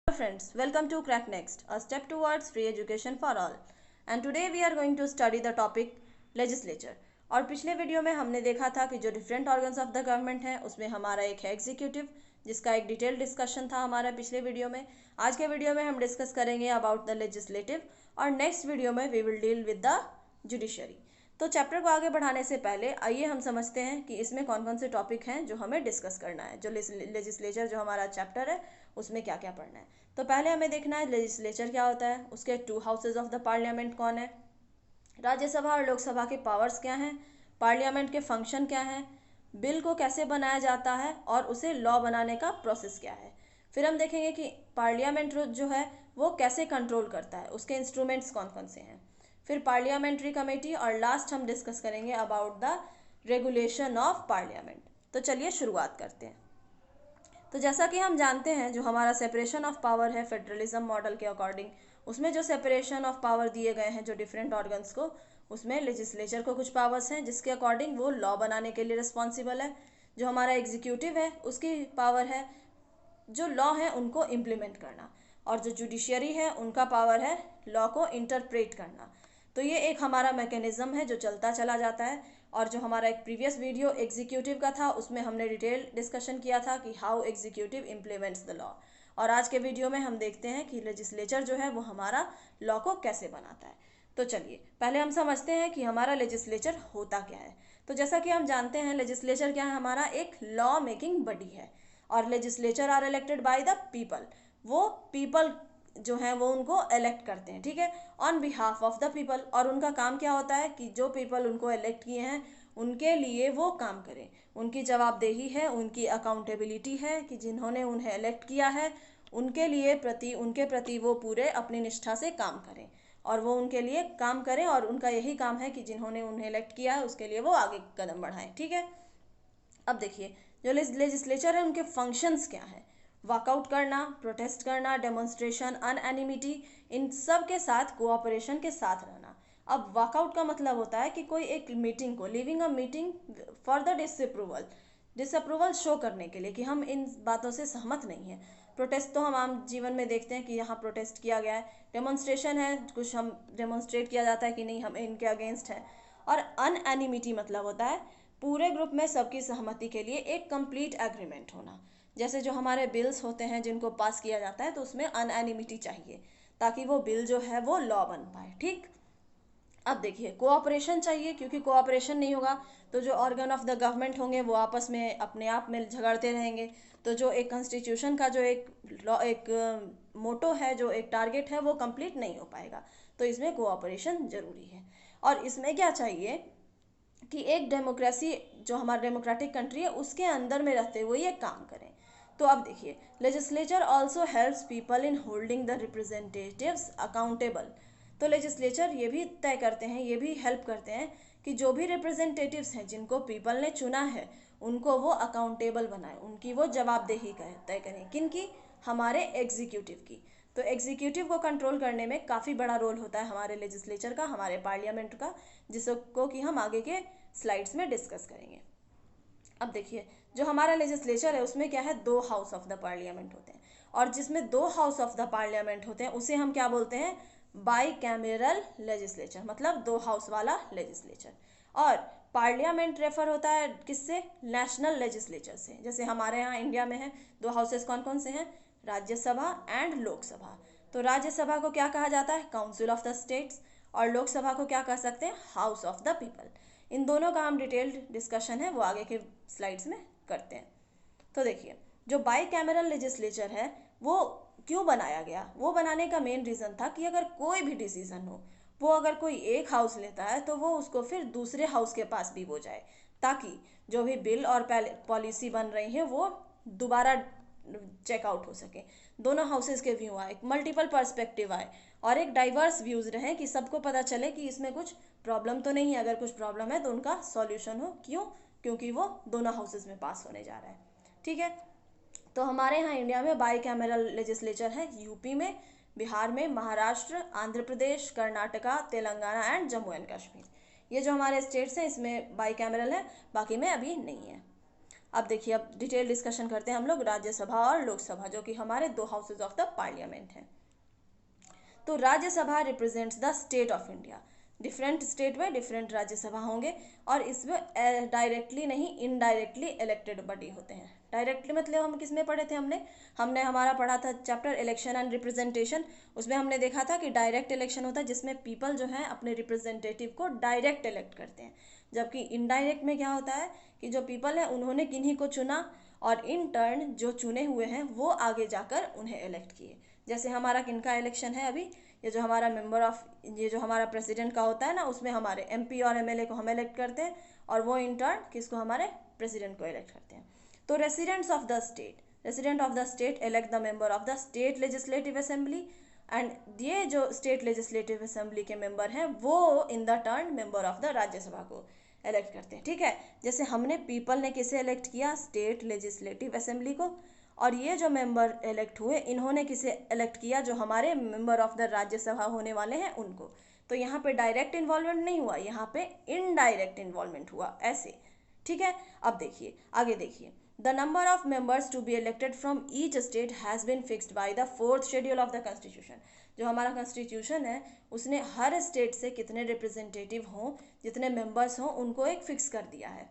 Friends, welcome to Crack Next, a step towards free education for all. And today we are going to study the topic legislature. और पिछले video में हमने देखा था कि जो different organs of the government है उसमें हमारा एक है एग्जीक्यूटिव, जिसका एक डिटेल डिस्कशन था हमारा पिछले वीडियो में. आज के वीडियो में हम डिस्कस करेंगे अबाउट द लेजिस्लेटिव और नेक्स्ट वीडियो में we will deal with the judiciary. तो चैप्टर को आगे बढ़ाने से पहले आइए हम समझते हैं कि इसमें कौन कौन से टॉपिक हैं जो हमें डिस्कस करना है. जो लेजिस्लेचर जो हमारा चैप्टर है उसमें क्या क्या पढ़ना है. तो पहले हमें देखना है लेजिस्लेचर क्या होता है, उसके to houses of the parliament कौन है, राज्यसभा और लोकसभा के पावर्स क्या हैं, पार्लियामेंट के फंक्शन क्या हैं, बिल को कैसे बनाया जाता है और उसे लॉ बनाने का प्रोसेस क्या है. फिर हम देखेंगे कि पार्लियामेंट जो है वो कैसे कंट्रोल करता है, उसके इंस्ट्रूमेंट्स कौन कौन से हैं. फिर पार्लियामेंट्री कमेटी और लास्ट हम डिस्कस करेंगे about the regulation of parliament. तो चलिए शुरुआत करते हैं. तो जैसा कि हम जानते हैं जो हमारा सेपरेशन ऑफ पावर है फेडरलिज्म मॉडल के अकॉर्डिंग, उसमें जो सेपरेशन ऑफ पावर दिए गए हैं जो डिफरेंट ऑर्गन्स को, उसमें लेजिस्लेचर को कुछ पावर्स हैं जिसके अकॉर्डिंग वो लॉ बनाने के लिए रिस्पॉन्सिबल है. जो हमारा एग्जीक्यूटिव है उसकी पावर है जो लॉ है उनको इम्प्लीमेंट करना, और जो जुडिशियरी है उनका पावर है लॉ को इंटरप्रेट करना. तो ये एक हमारा मैकेनिज्म है जो चलता चला जाता है. और जो हमारा एक प्रीवियस वीडियो एग्जीक्यूटिव का था उसमें हमने डिटेल डिस्कशन किया था कि how executive implements the law. और आज के वीडियो में हम देखते हैं कि लेजिस्लेचर जो है वो हमारा लॉ को कैसे बनाता है. तो चलिए पहले हम समझते हैं कि हमारा लेजिस्लेचर होता क्या है. तो जैसा कि हम जानते हैं लेजिस्लेचर क्या है, हमारा एक लॉ मेकिंग बॉडी है. और legislature are elected by the people. वो पीपल जो है वो उनको इलेक्ट करते हैं, ठीक है, on behalf of the people. और उनका काम क्या होता है कि जो पीपल उनको इलेक्ट किए हैं उनके लिए वो काम करें. उनकी जवाबदेही है, उनकी अकाउंटेबिलिटी है कि जिन्होंने उन्हें इलेक्ट किया है उनके प्रति वो पूरे अपनी निष्ठा से काम करें और वो उनके लिए काम करें. और उनका यही काम है कि जिन्होंने उन्हें इलेक्ट किया है उसके लिए वो आगे कदम बढ़ाएं, ठीक है. अब देखिए जो लेजिस्लेचर है उनके फंक्शंस क्या हैं. वॉकआउट करना, प्रोटेस्ट करना, डेमोन्स्ट्रेशन, अनएनिमिटी, इन सब के साथ कोऑपरेशन के साथ रहना. अब वॉकआउट का मतलब होता है कि कोई एक मीटिंग को, living a meeting for the disapproval show करने के लिए कि हम इन बातों से सहमत नहीं हैं. प्रोटेस्ट तो हम आम जीवन में देखते हैं कि यहाँ प्रोटेस्ट किया गया है. डेमोन्स्ट्रेशन है, कुछ हम डेमोन्स्ट्रेट किया जाता है कि नहीं हम इनके अगेंस्ट हैं. और अनएनिमिटी मतलब होता है पूरे ग्रुप में सबकी सहमति के लिए एक कंप्लीट एग्रीमेंट होना. जैसे जो हमारे बिल्स होते हैं जिनको पास किया जाता है तो उसमें अनएनिमिटी चाहिए ताकि वो बिल जो है वो लॉ बन पाए, ठीक. अब देखिए कोऑपरेशन चाहिए, क्योंकि कोऑपरेशन नहीं होगा तो जो ऑर्गन ऑफ द गवर्नमेंट होंगे वो आपस में अपने आप में झगड़ते रहेंगे. तो जो एक कॉन्स्टिट्यूशन का जो एक मोटो है, जो एक टारगेट है, वो कंप्लीट नहीं हो पाएगा. तो इसमें कोऑपरेशन जरूरी है. और इसमें क्या चाहिए कि एक डेमोक्रेसी जो हमारा डेमोक्रेटिक कंट्री है उसके अंदर में रहते हुए ये काम करें. तो अब देखिए legislature also helps people in holding the representatives accountable. तो लेजिस्लेचर ये भी तय करते हैं, ये भी हेल्प करते हैं कि जो भी रिप्रेजेंटेटिव्स हैं जिनको पीपल ने चुना है उनको वो अकाउंटेबल बनाए, उनकी वो जवाबदेही तय करें. किनकी? हमारे एग्जीक्यूटिव की. तो एग्जीक्यूटिव को कंट्रोल करने में काफ़ी बड़ा रोल होता है हमारे लेजिस्लेचर का, हमारे पार्लियामेंट का, जिसको कि हम आगे के स्लाइड्स में डिस्कस करेंगे. अब देखिए जो हमारा लेजिस्लेचर है उसमें क्या है, दो हाउस ऑफ द पार्लियामेंट होते हैं. और जिसमें दो हाउस ऑफ द पार्लियामेंट होते हैं उसे हम क्या बोलते हैं, बाई कैमरल लेजिस्लेचर, मतलब दो हाउस वाला लेजिस्लेचर. और पार्लियामेंट रेफर होता है किससे, नेशनल लेजिस्लेचर से. जैसे हमारे यहाँ इंडिया में है दो हाउसेस कौन कौन से हैं, राज्यसभा एंड लोकसभा. तो राज्यसभा को क्या कहा जाता है, काउंसिल ऑफ द स्टेट्स. और लोकसभा को क्या कह सकते हैं, हाउस ऑफ द पीपल. इन दोनों का हम डिटेल्ड डिस्कशन है वो आगे के स्लाइड्स में करते हैं. तो देखिए जो बाई कैमरल लेजिस्लेचर है वो क्यों बनाया गया, वो बनाने का मेन रीज़न था कि अगर कोई भी डिसीजन हो वो अगर कोई एक हाउस लेता है तो वो उसको फिर दूसरे हाउस के पास भी हो जाए, ताकि जो भी बिल और पॉलिसी बन रही है वो दोबारा चेकआउट हो सके, दोनों हाउसेस के व्यू आए, मल्टीपल पर्सपेक्टिव आए और एक डाइवर्स व्यूज़ रहे कि सबको पता चले कि इसमें कुछ प्रॉब्लम तो नहीं है. अगर कुछ प्रॉब्लम है तो उनका सॉल्यूशन हो. क्यों? क्योंकि वो दोनों हाउसेस में पास होने जा रहा है, ठीक है. तो हमारे यहाँ इंडिया में बाई कैमरल लेजिस्लेचर है, यूपी में, बिहार में, महाराष्ट्र, आंध्र प्रदेश, कर्नाटका, तेलंगाना एंड जम्मू एंड कश्मीर. ये जो हमारे स्टेट्स हैं इसमें बाई कैमरल है, बाकी में अभी नहीं है. अब देखिए, अब डिटेल डिस्कशन करते हैं हम लोग राज्यसभा और लोकसभा, जो कि हमारे दो हाउसेज ऑफ द पार्लियामेंट हैं। तो Rajya Sabha represents the state of India. Different state में डिफरेंट राज्यसभा होंगे और इसमें डायरेक्टली नहीं इनडायरेक्टली इलेक्टेड बॉडी होते हैं। डायरेक्टली मतलब हम किस में पढ़े थे, हमने हमारा पढ़ा था चैप्टर इलेक्शन एंड रिप्रेजेंटेशन। उसमें हमने देखा था कि डायरेक्ट इलेक्शन होता है जिसमें पीपल जो है अपने रिप्रेजेंटेटिव को डायरेक्ट इलेक्ट करते हैं, जबकि इनडायरेक्ट में क्या होता है कि जो पीपल है उन्होंने किन्हीं को चुना और इन टर्न जो चुने हुए हैं वो आगे जाकर उन्हें इलेक्ट किए। जैसे हमारा किनका इलेक्शन है अभी, ये जो हमारा ये जो हमारा प्रेसिडेंट का होता है ना, उसमें हमारे एमपी और एमएलए को हम इलेक्ट करते हैं और वो इन टर्न किसको, हमारे प्रेसिडेंट को इलेक्ट करते हैं। तो resident of the state elect the member of the state legislative assembly and ये जो स्टेट लेजिस्लेटिव असेंबली के मेंबर हैं वो in the turn member of the Rajya Sabha को इलेक्ट करते हैं। ठीक है, जैसे हमने पीपल ने किसे इलेक्ट किया, स्टेट लेजिस्लेटिव असेंबली को, और ये जो मेंबर इलेक्ट हुए इन्होंने किसे इलेक्ट किया, जो हमारे मेंबर ऑफ द राज्यसभा होने वाले हैं उनको। तो यहाँ पे डायरेक्ट इन्वॉल्वमेंट नहीं हुआ, यहाँ पे इनडायरेक्ट इन्वॉल्वमेंट हुआ ऐसे। ठीक है, अब देखिए आगे देखिए, the number of members to be elected from each state has been fixed by the 4th schedule of the constitution. जो हमारा कॉन्स्टिट्यूशन है उसने हर स्टेट से कितने रिप्रेजेंटेटिव हों, जितने मेंबर्स हों, उनको एक फिक्स कर दिया है,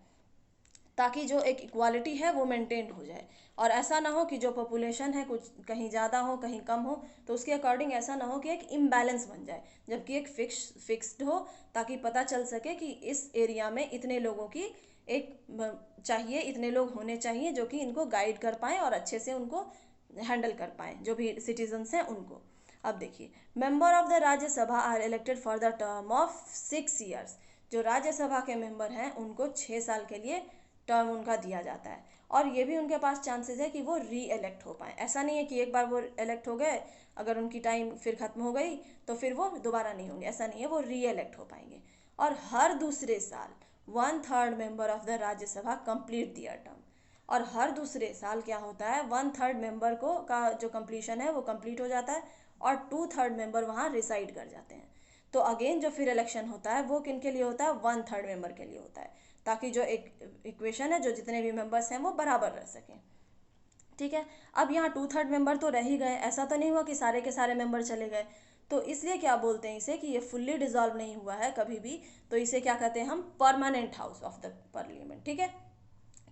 ताकि जो एक इक्वालिटी है वो मेंटेन हो जाए। और ऐसा ना हो कि जो पॉपुलेशन है कुछ कहीं ज़्यादा हो कहीं कम हो, तो उसके अकॉर्डिंग ऐसा ना हो कि एक इम्बैलेंस बन जाए, जबकि एक फिक्स्ड हो, ताकि पता चल सके कि इस एरिया में इतने लोगों की एक चाहिए, इतने लोग होने चाहिए जो कि इनको गाइड कर पाएँ और अच्छे से उनको हैंडल कर पाएँ, जो भी सिटीजन्स हैं उनको। अब देखिए, member of the Rajya Sabha are elected for the term of 6 years. जो राज्यसभा के मेंबर हैं उनको 6 साल के लिए टर्म उनका दिया जाता है, और ये भी उनके पास चांसेस है कि वो री इलेक्ट हो पाए। ऐसा नहीं है कि एक बार वो इलेक्ट हो गए, अगर उनकी टाइम फिर ख़त्म हो गई तो फिर वो दोबारा नहीं होंगे, ऐसा नहीं है, वो री इलेक्ट हो पाएंगे। और हर दूसरे साल 1/3 member of the Rajya Sabha complete their term. और हर दूसरे साल क्या होता है, 1/3 मेंबर को का जो कंप्लीशन है वो कंप्लीट हो जाता है और 2/3 मेंबर वहाँ रिसाइड कर जाते हैं। तो अगेन जो फिर इलेक्शन होता है वो किन के लिए होता है, 1/3 मेंबर के लिए होता है, ताकि जो एक इक्वेशन है, जो जितने भी मेंबर्स हैं वो बराबर रह सकें। ठीक है, अब यहाँ 2/3 मेंबर तो रह ही गए, ऐसा तो नहीं हुआ कि सारे के सारे मेंबर चले गए, तो इसलिए क्या बोलते हैं इसे कि ये फुल्ली डिजॉल्व नहीं हुआ है कभी भी, तो इसे क्या कहते हैं हम, permanent house of the parliament. ठीक है,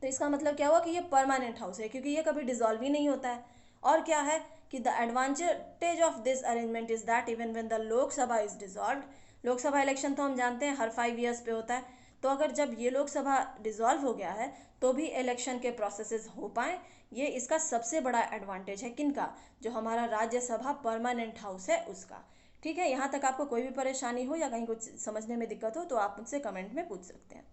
तो इसका मतलब क्या हुआ कि ये परमानेंट हाउस है, क्योंकि ये कभी डिजॉल्व ही नहीं होता है। और क्या है कि the advantage of this arrangement is that even when the Lok Sabha is dissolve, Lok Sabha election तो हम जानते हैं हर 5 ईयर्स पे होता है, तो अगर जब ये लोकसभा डिजॉल्व हो गया है तो भी इलेक्शन के प्रोसेसेस हो पाए, ये इसका सबसे बड़ा एडवांटेज है। किनका, जो हमारा राज्यसभा परमानेंट हाउस है उसका। ठीक है, यहाँ तक आपको कोई भी परेशानी हो या कहीं कुछ समझने में दिक्कत हो तो आप मुझसे कमेंट में पूछ सकते हैं।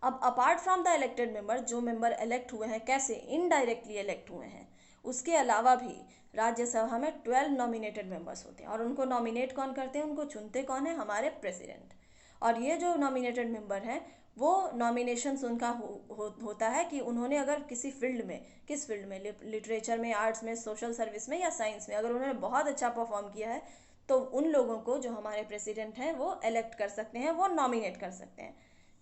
अब apart from the elected member, जो मेंबर इलेक्ट हुए हैं कैसे, इनडायरेक्टली इलेक्ट हुए हैं, उसके अलावा भी राज्यसभा में 12 नॉमिनेटेड मेंबर्स होते हैं, और उनको नॉमिनेट कौन करते हैं, उनको चुनते कौन है, हमारे प्रेसिडेंट। और ये जो नॉमिनेटेड मेंबर हैं वो नॉमिनेशंस उनका होता है कि उन्होंने अगर किसी फील्ड में, किस फील्ड में, लिटरेचर में, आर्ट्स में, सोशल सर्विस में या साइंस में, अगर उन्होंने बहुत अच्छा परफॉर्म किया है तो उन लोगों को जो हमारे प्रेसिडेंट हैं वो इलेक्ट कर सकते हैं, वो नॉमिनेट कर सकते हैं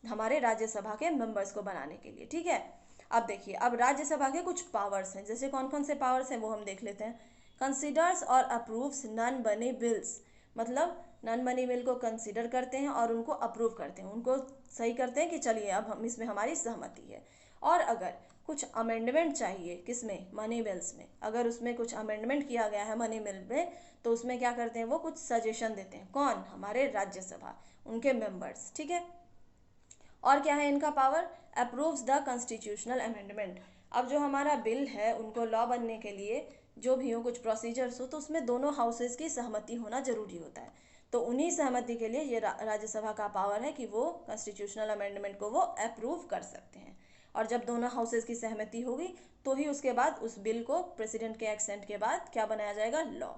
हमारे राज्यसभा के मेंबर्स को बनाने के लिए। ठीक है, अब देखिए, अब राज्यसभा के कुछ पावर्स हैं, जैसे कौन कौन से पावर्स हैं वो हम देख लेते हैं। कंसिडर्स और अप्रूव्स नॉन बनी बिल्स, मतलब नॉन बनी बिल को कंसिडर करते हैं और उनको अप्रूव करते हैं, उनको सही करते हैं कि चलिए अब हम इसमें हमारी सहमति है। और अगर कुछ अमेंडमेंट चाहिए, किसमें, मनी बिल्स में, अगर उसमें कुछ अमेंडमेंट किया गया है मनी बिल में, तो उसमें क्या करते हैं, वो कुछ सजेशन देते हैं, कौन, हमारे राज्यसभा, उनके मेंबर्स। ठीक है, और क्या है इनका power, approves the constitutional amendment. अब जो हमारा बिल है उनको लॉ बनने के लिए जो भी हो, कुछ प्रोसीजर्स हो, तो उसमें दोनों हाउसेस की सहमति होना जरूरी होता है। तो उन्हीं सहमति के लिए ये राज्यसभा का पावर है कि वो कॉन्स्टिट्यूशनल अमेंडमेंट को वो अप्रूव कर सकते हैं। और जब दोनों हाउसेस की सहमति होगी तो ही उसके बाद उस बिल को प्रेसिडेंट के एक्सेंट के बाद क्या बनाया जाएगा, लॉ।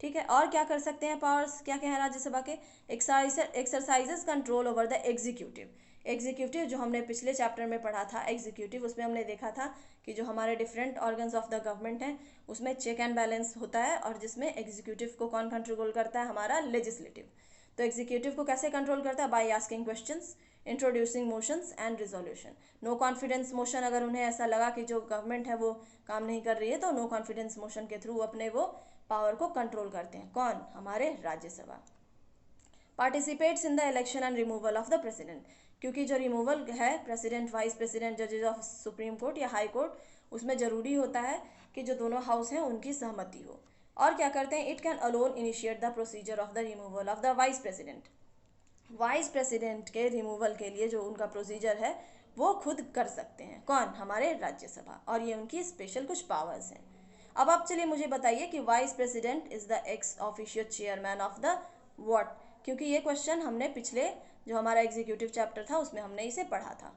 ठीक है, और क्या कर सकते हैं पावर्स, क्या क्या है राज्यसभा के, exercises control over the executive. Executive जो हमने पिछले चैप्टर में पढ़ा था एग्जीक्यूटिव, उसमें हमने देखा था कि जो हमारे different organs of the government हैं उसमें चेक एंड बैलेंस होता है, और जिसमें एग्जीक्यूटिव को कौन कंट्रोल करता है, हमारा लेजिस्लेटिव। तो एग्जीक्यूटिव को कैसे कंट्रोल करता है, by asking questions, introducing motions and resolution. No confidence motion, अगर उन्हें ऐसा लगा कि जो गवर्नमेंट है वो काम नहीं कर रही है तो नो कॉन्फिडेंस मोशन के थ्रू अपने वो पावर को कंट्रोल करते हैं। कौन? हमारे Rajya Sabha. Participates in the election and removal of the president, क्योंकि जो रिमूवल है प्रेसिडेंट, वाइस प्रेसिडेंट, जजेस ऑफ सुप्रीम कोर्ट या हाई कोर्ट, उसमें ज़रूरी होता है कि जो दोनों हाउस हैं उनकी सहमति हो। और क्या करते हैं? It can alone initiate the procedure of the removal of the vice president. Vice president के रिमूवल के लिए जो उनका प्रोसीजर है वो खुद कर सकते हैं। कौन? हमारे राज्यसभा। और ये उनकी स्पेशल कुछ पावर्स हैं। अब आप चलिए मुझे बताइए कि vice president is the ex officio chairman of the what, क्योंकि ये क्वेश्चन हमने पिछले जो हमारा एग्जीक्यूटिव चैप्टर था उसमें हमने इसे पढ़ा था।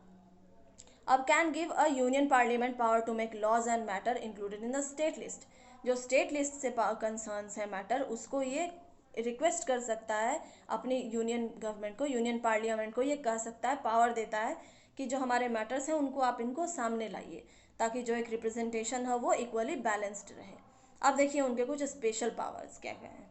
अब can give a union parliament power to make laws and matter included in the state list, जो स्टेट लिस्ट से कंसर्न्स है मैटर, उसको ये रिक्वेस्ट कर सकता है अपनी यूनियन गवर्नमेंट को, यूनियन पार्लियामेंट को ये कह सकता है, पावर देता है कि जो हमारे मैटर्स हैं उनको आप इनको सामने लाइए, ताकि जो एक रिप्रेजेंटेशन है वो इक्वली बैलेंस्ड रहे। अब देखिए उनके कुछ स्पेशल पावर्स क्या क्या हैं।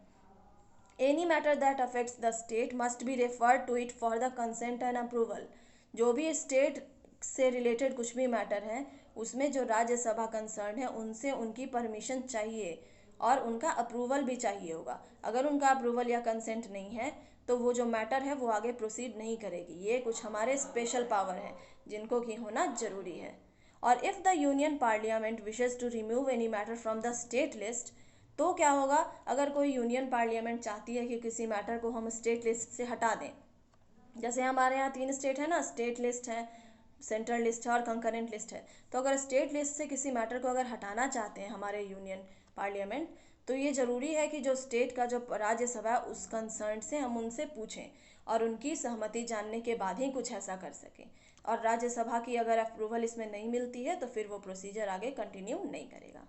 Any matter that affects the state must be referred to it for the consent and approval, जो भी स्टेट से रिलेटेड कुछ भी मैटर है उसमें जो राज्यसभा कंसर्न है उनसे उनकी परमिशन चाहिए और उनका अप्रूवल भी चाहिए होगा। अगर उनका अप्रूवल या कंसेंट नहीं है तो वो जो मैटर है वो आगे प्रोसीड नहीं करेगी। ये कुछ हमारे स्पेशल पावर हैं जिनको कि होना जरूरी है। और if the union parliament wishes to remove any matter from the state list, तो क्या होगा? अगर कोई यूनियन पार्लियामेंट चाहती है कि किसी मैटर को हम स्टेट लिस्ट से हटा दें, जैसे हमारे यहाँ 3 स्टेट है ना, स्टेट लिस्ट है, सेंट्रल लिस्ट है और कंकरेंट लिस्ट है, तो अगर स्टेट लिस्ट से किसी मैटर को अगर हटाना चाहते हैं हमारे यूनियन पार्लियामेंट, तो ये ज़रूरी है कि जो स्टेट का जो राज्यसभा है उस कंसर्न से हम उनसे पूछें और उनकी सहमति जानने के बाद ही कुछ ऐसा कर सकें। और राज्यसभा की अगर अप्रूवल इसमें नहीं मिलती है तो फिर वो प्रोसीजर आगे कंटिन्यू नहीं करेगा।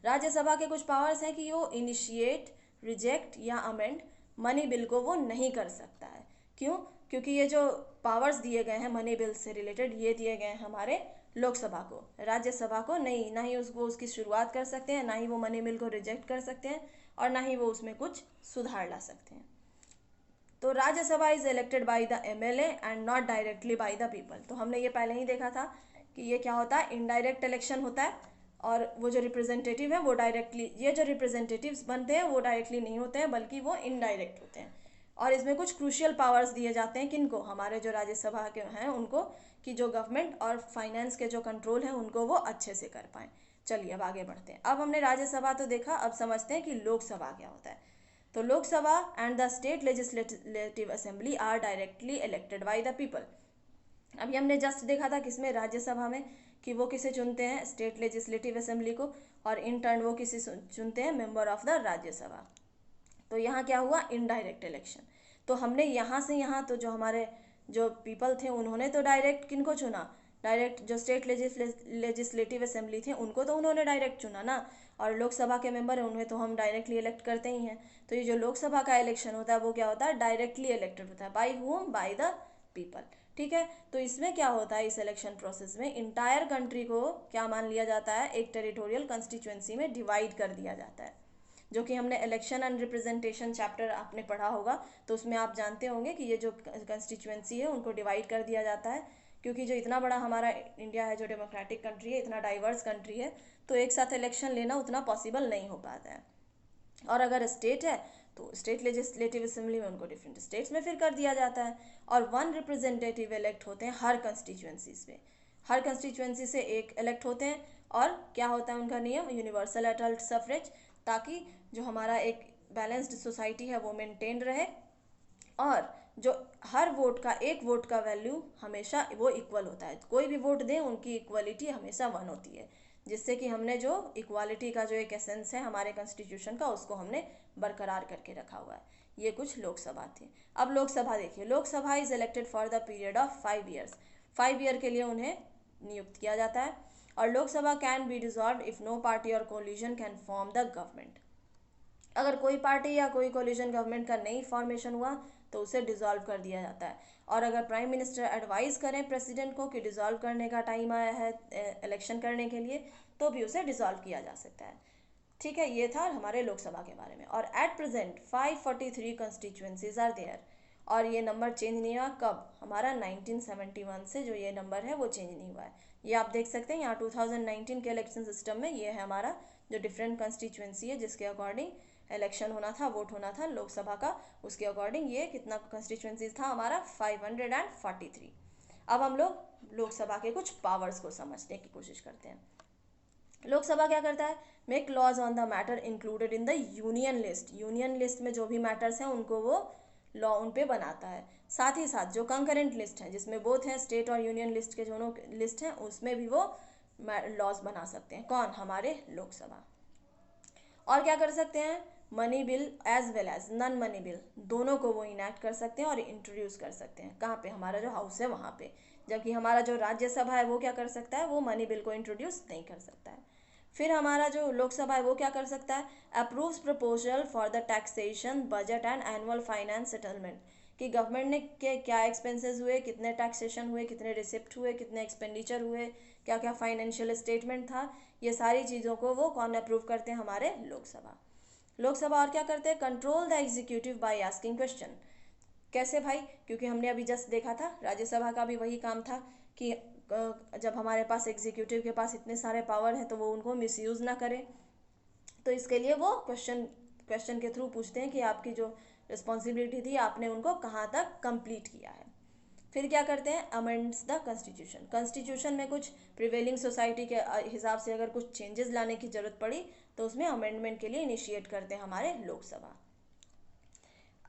राज्यसभा के कुछ पावर्स हैं कि वो इनिशिएट, रिजेक्ट या अमेंड मनी बिल को वो नहीं कर सकता है। क्यों? क्योंकि ये जो पावर्स दिए गए हैं मनी बिल से रिलेटेड, ये दिए गए हैं हमारे लोकसभा को, राज्यसभा को नहीं। ना ही उसको उसकी शुरुआत कर सकते हैं, ना ही वो मनी बिल को रिजेक्ट कर सकते हैं और ना ही वो उसमें कुछ सुधार ला सकते हैं। तो Rajya Sabha is elected by the MLA and not directly by the people. तो हमने ये पहले ही देखा था कि ये क्या होता है, इनडायरेक्ट इलेक्शन होता है। और वो जो रिप्रेजेंटेटिव है वो डायरेक्टली, ये जो रिप्रेजेंटेटिव्स बनते हैं वो डायरेक्टली नहीं होते हैं बल्कि वो इनडायरेक्ट होते हैं। और इसमें कुछ क्रूशियल पावर्स दिए जाते हैं किनको? हमारे जो राज्यसभा के हैं उनको, कि जो गवर्नमेंट और फाइनेंस के जो कंट्रोल है उनको वो अच्छे से कर पाएँ। चलिए अब आगे बढ़ते हैं। अब हमने राज्यसभा तो देखा, अब समझते हैं कि लोकसभा क्या होता है। तो Lok Sabha and the state legislative assembly are directly elected by the people. अभी हमने जस्ट देखा था किसमें, राज्यसभा में, कि वो किसे चुनते हैं, स्टेट लेजिस्लेटिव असेंबली को, और इन टर्न वो किसे चुनते हैं, मेंबर ऑफ द राज्यसभा। तो यहाँ क्या हुआ, इनडायरेक्ट इलेक्शन। तो हमने यहाँ से यहाँ, तो जो हमारे जो पीपल थे उन्होंने तो डायरेक्ट किनको चुना, डायरेक्ट जो स्टेट लेजिस्लेटिव असेंबली थे उनको तो उन्होंने डायरेक्ट चुना ना, और लोकसभा के मेंबर हैं उन्हें तो हम डायरेक्टली इलेक्ट करते ही हैं। तो ये जो लोकसभा का इलेक्शन होता है वो क्या होता है, डायरेक्टली इलेक्टेड होता है। बाई हुम? By the people. ठीक है, तो इसमें क्या होता है, इस इलेक्शन प्रोसेस में इंटायर कंट्री को क्या मान लिया जाता है, एक टेरिटोरियल कंस्टिट्यूएंसी में डिवाइड कर दिया जाता है, जो कि हमने इलेक्शन एंड रिप्रेजेंटेशन चैप्टर आपने पढ़ा होगा, तो उसमें आप जानते होंगे कि ये जो कंस्टिट्यूएंसी है उनको डिवाइड कर दिया जाता है। क्योंकि जो इतना बड़ा हमारा इंडिया है, जो डेमोक्रेटिक कंट्री है, इतना डाइवर्स कंट्री है, तो एक साथ इलेक्शन लेना उतना पॉसिबल नहीं हो पाता है। और अगर स्टेट है तो स्टेट लेजिस्लेटिव असेंबली में उनको डिफरेंट स्टेट्स में फिर कर दिया जाता है। और 1 रिप्रेजेंटेटिव इलेक्ट होते हैं हर कंस्टिट्यूएंसीज में, हर कंस्टिट्यूएंसी से एक इलेक्ट होते हैं। और क्या होता है उनका नियम, यूनिवर्सल एडल्ट सफरेज, ताकि जो हमारा एक बैलेंस्ड सोसाइटी है वो मेंटेन रहे, और जो हर वोट का, एक वोट का वैल्यू हमेशा वो इक्वल होता है। कोई भी वोट दें उनकी इक्वलिटी हमेशा 1 होती है, जिससे कि हमने जो इक्वालिटी का जो एक एसेंस है हमारे कॉन्स्टिट्यूशन का, उसको हमने बरकरार करके रखा हुआ है। ये कुछ लोकसभा थी। अब लोकसभा देखिए, Lok Sabha is elected for the period of 5 years. 5 year के लिए उन्हें नियुक्त किया जाता है। और Lok Sabha can be dissolve if no party or coalition can form the government. अगर कोई पार्टी या कोई कोलिजन गवर्नमेंट का नहीं फॉर्मेशन हुआ तो उसे डिसॉल्व कर दिया जाता है। और अगर प्राइम मिनिस्टर एडवाइस करें प्रेसिडेंट को कि डिसॉल्व करने का टाइम आया है इलेक्शन करने के लिए, तो भी उसे डिसॉल्व किया जा सकता है। ठीक है, ये था हमारे लोकसभा के बारे में। और at present 543 constituencies are there. और ये नंबर चेंज नहीं हुआ कब, हमारा 1971 से जो ये नंबर है वो चेंज नहीं हुआ है। ये आप देख सकते हैं यहाँ 2019 के इलेक्शन सिस्टम में ये है हमारा जो डिफरेंट कंस्टिट्यूएंसी है जिसके अकॉर्डिंग इलेक्शन होना था, वोट होना था लोकसभा का, उसके अकॉर्डिंग ये कितना कंस्टिट्यूएंसी था हमारा 543। अब हम लोग लोकसभा के कुछ पावर्स को समझने की कोशिश करते हैं। लोकसभा क्या करता है, make laws on the matter included in the union list, union list में जो भी मैटर्स हैं उनको वो लॉ उन पे बनाता है। साथ ही साथ जो कंकरेंट लिस्ट है जिसमें बोथ हैं स्टेट और यूनियन लिस्ट के दोनों लिस्ट हैं उसमें भी वो लॉज बना सकते हैं, कौन, हमारे लोकसभा। और क्या कर सकते हैं, money bill as well as non money bill दोनों को वो इनैक्ट कर सकते हैं और इंट्रोड्यूस कर सकते हैं, कहाँ पे, हमारा जो हाउस है वहाँ पे। जबकि हमारा जो राज्यसभा है वो क्या कर सकता है, वो मनी बिल को इंट्रोड्यूस नहीं कर सकता है। फिर हमारा जो लोकसभा है वो क्या कर सकता है, approves proposal for the taxation budget and annual finance settlement, कि गवर्नमेंट ने के क्या एक्सपेंसेस हुए, कितने टैक्सेशन हुए, कितने रिसिप्ट हुए, कितने एक्सपेंडिचर हुए, क्या क्या फाइनेंशियल स्टेटमेंट था, ये सारी चीज़ों को वो कौन अप्रूव करते हैं, हमारे लोकसभा। लोकसभा और क्या करते हैं, control the executive by asking question. कैसे भाई, क्योंकि हमने अभी जस्ट देखा था राज्यसभा का भी वही काम था कि जब हमारे पास एग्जीक्यूटिव के पास इतने सारे पावर हैं तो वो उनको मिसयूज़ ना करे, तो इसके लिए वो क्वेश्चन के थ्रू पूछते हैं कि आपकी जो रिस्पॉन्सिबिलिटी थी आपने उनको कहाँ तक कंप्लीट किया है। फिर क्या करते हैं, अमेंड्स द कॉन्स्टिट्यूशन, कॉन्स्टिट्यूशन में कुछ प्रिवेलिंग सोसाइटी के हिसाब से अगर कुछ चेंजेस लाने की जरूरत पड़ी तो उसमें अमेंडमेंट के लिए इनिशिएट करते हैं हमारे Lok Sabha.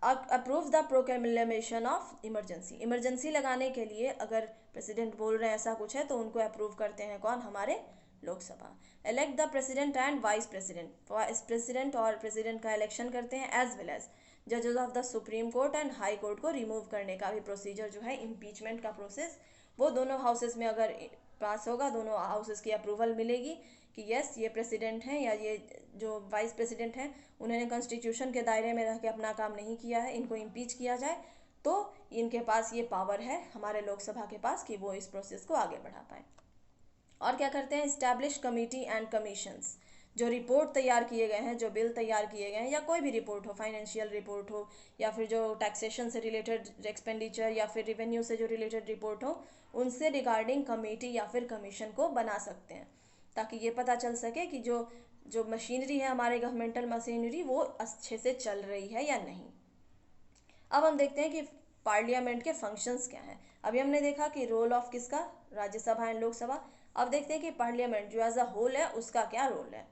Approve the proclamation of emergency, emergency लगाने के लिए अगर प्रेसिडेंट बोल रहे हैं ऐसा कुछ है तो उनको अप्रूव करते हैं कौन, हमारे Lok Sabha. Elect the president and vice president, vice president और प्रेसिडेंट का इलेक्शन करते हैं, एज वेल एज जजेस of the supreme court and high court को रिमूव करने का भी प्रोसीजर जो है इम्पीचमेंट का प्रोसेस, वो दोनों हाउसेस में अगर पास होगा, दोनों हाउसेस की अप्रूवल मिलेगी कि यस ये प्रेसिडेंट हैं या ये जो वाइस प्रेसिडेंट हैं उन्होंने कॉन्स्टिट्यूशन के दायरे में रह के अपना काम नहीं किया है, इनको इम्पीच किया जाए, तो इनके पास ये पावर है हमारे लोकसभा के पास कि वो इस प्रोसेस को आगे बढ़ा पाए। और क्या करते हैं, इस्टेब्लिश कमेटी एंड कमीशंस, जो रिपोर्ट तैयार किए गए हैं, जो बिल तैयार किए गए हैं या कोई भी रिपोर्ट हो, फाइनेंशियल रिपोर्ट हो या फिर जो टैक्सेशन से रिलेटेड एक्सपेंडिचर या फिर रेवेन्यू से जो रिलेटेड रिपोर्ट हो, उनसे रिगार्डिंग कमेटी या फिर कमीशन को बना सकते हैं ताकि ये पता चल सके कि जो जो मशीनरी है हमारे गवर्नमेंटल मशीनरी वो अच्छे से चल रही है या नहीं। अब हम देखते हैं कि पार्लियामेंट के फंक्शंस क्या हैं। अभी हमने देखा कि रोल ऑफ किसका, राज्यसभा एंड लोकसभा। अब देखते हैं कि पार्लियामेंट जो एज अ होल है उसका क्या रोल है।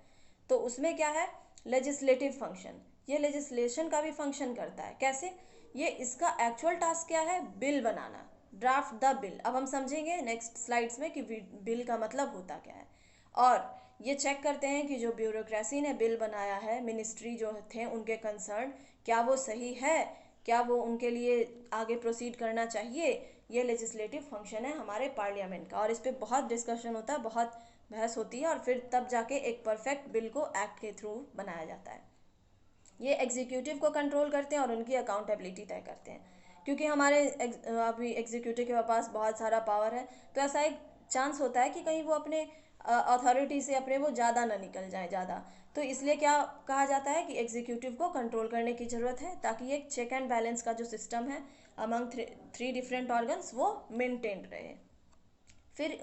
तो उसमें क्या है, लेजिस्लेटिव फंक्शन, ये लेजिस्लेशन का भी फंक्शन करता है। कैसे, ये इसका एक्चुअल टास्क क्या है, bill banana, draft the bill. अब हम समझेंगे नेक्स्ट स्लाइड्स में कि बिल का मतलब होता क्या है। और ये चेक करते हैं कि जो ब्यूरोक्रेसी ने बिल बनाया है, मिनिस्ट्री जो थे उनके कंसर्न, क्या वो सही है, क्या वो उनके लिए आगे प्रोसीड करना चाहिए। ये लेजिस्लेटिव फंक्शन है हमारे पार्लियामेंट का और इस पर बहुत डिस्कशन होता है, बहुत बहस होती है और फिर तब जाके एक परफेक्ट बिल को एक्ट के थ्रू बनाया जाता है। ये एग्जीक्यूटिव को कंट्रोल करते हैं और उनकी अकाउंटेबिलिटी तय करते हैं। क्योंकि हमारे अभी एग्जीक्यूटिव के पास बहुत सारा पावर है तो ऐसा एक चांस होता है कि कहीं वो अपने अथॉरिटी से अपने वो ज़्यादा ना निकल जाए ज़्यादा, तो इसलिए क्या कहा जाता है कि एग्जीक्यूटिव को कंट्रोल करने की ज़रूरत है ताकि एक चेक एंड बैलेंस का जो सिस्टम है अमंग थ्री डिफरेंट ऑर्गन्स वो मेंटेन रहे। फिर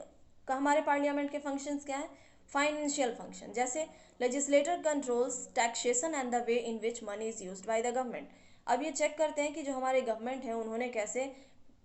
हमारे पार्लियामेंट के फंक्शंस क्या है, फाइनेंशियल फंक्शन, जैसे legislator controls taxation and the way in which money is used by the government. अब ये चेक करते हैं कि जो हमारे गवर्नमेंट है उन्होंने कैसे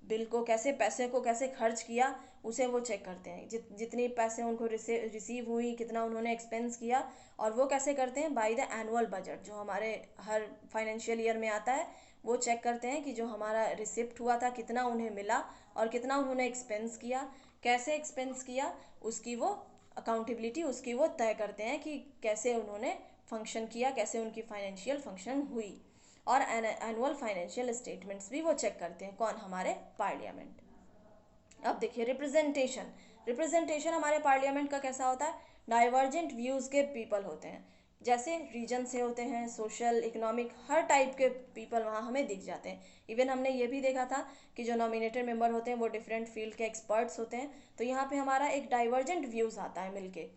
बिल को, कैसे पैसे को कैसे खर्च किया, उसे वो चेक करते हैं। जितनी पैसे उनको रिसीव हुई, कितना उन्होंने एक्सपेंस किया, और वो कैसे करते हैं, बाय द एनुअल बजट जो हमारे हर फाइनेंशियल ईयर में आता है, वो चेक करते हैं कि जो हमारा रिसिप्ट हुआ था कितना उन्हें मिला और कितना उन्होंने एक्सपेंस किया, कैसे एक्सपेंस किया, उसकी वो अकाउंटेबिलिटी उसकी वो तय करते हैं कि कैसे उन्होंने फंक्शन किया, कैसे उनकी फाइनेंशियल फंक्शन हुई। और एनुअल फाइनेंशियल स्टेटमेंट्स भी वो चेक करते हैं, कौन, हमारे पार्लियामेंट। अब देखिए रिप्रेजेंटेशन, रिप्रेजेंटेशन हमारे पार्लियामेंट का कैसा होता है, डाइवर्जेंट व्यूज़ के पीपल होते हैं, जैसे रीजन से होते हैं, सोशल, इकोनॉमिक, हर टाइप के पीपल वहाँ हमें दिख जाते हैं। इवन हमने ये भी देखा था कि जो नॉमिनेटेड मेंबर होते हैं वो डिफरेंट फील्ड के एक्सपर्ट्स होते हैं, तो यहाँ पे हमारा एक डाइवर्जेंट व्यूज़ आता है मिलके।